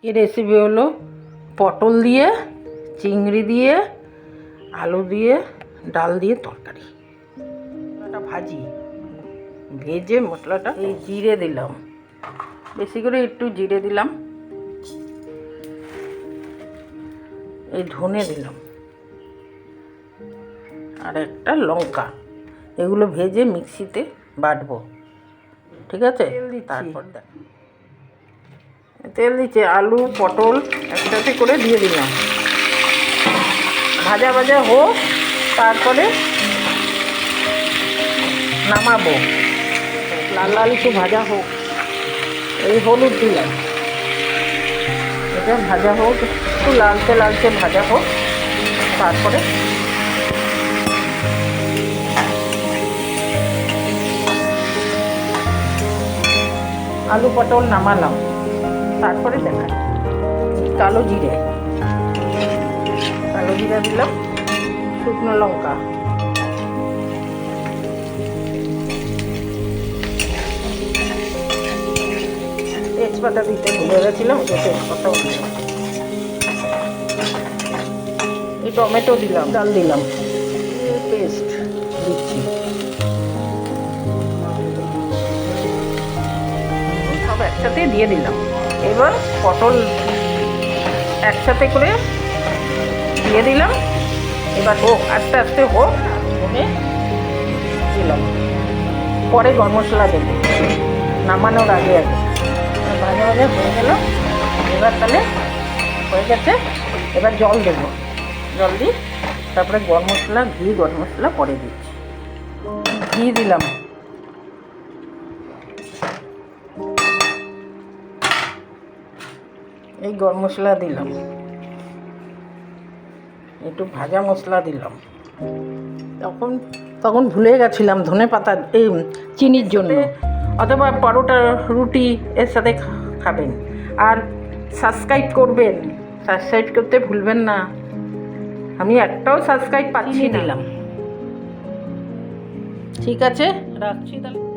এই রেসিপি হলো পটল দিয়ে, চিংড়ি দিয়ে, আলু দিয়ে, ডাল দিয়ে তরকারি। মশলাটা ভাজি, ভেজে মশলাটা এই জিরে দিলাম, বেশি করে একটু জিরে দিলাম, এই ধনে দিলাম আর একটা লঙ্কা। এগুলো ভেজে মিক্সিতে বাটবো, ঠিক আছে? তারপর তেল দিচ্ছে, আলু পটল একসাথে করে দিয়ে দিলাম, ভাজা ভাজা হোক, তারপরে নামাবো। লাল লাল একটু ভাজা হোক, এই হলুদ দিলাম, এটা ভাজা হোক, একটু লালচে লালচে ভাজা হোক, তারপরে আলু পটল নামালাম। তারপরে দেখা কালো জিরা দিলাম, শুকনো লঙ্কা, তেজপাতা দিতে ভুলে গেছিলাম, তেজপাতাও দিলাম, এই টমেটো দিলাম, ডাল দিলাম, পেস্ট দিচ্ছি, সব একসাথে দিয়ে দিলাম। এবার পটল একসাথে করে দিয়ে দিলাম, এবার হোক, আস্তে আস্তে হোক, দিলাম। পরে গরম মশলা দেবো নামানোর আগে আগে। ভাজা ভাজা হয়ে গেল, এবার তাহলে হয়ে গেছে, এবার জল দেবো, জল দিই, তারপরে গরম মশলা, গরম মশলা পরে দিচ্ছি। ঘি দিলাম, এই গরম মশলা দিলাম, একটু ভাজা মশলা দিলাম, তখন ভুলে গেছিলাম ধনে পাতা, এই চিনির জন্য, অথবা পরোটা রুটি এর সাথে খাবেন। আর সাবস্ক্রাইব করবেন, সাবস্ক্রাইব করতে ভুলবেন না। আমি একটাও সাবস্ক্রাইব পাচ্ছি দিলাম। ঠিক আছে, রাখছি তাহলে।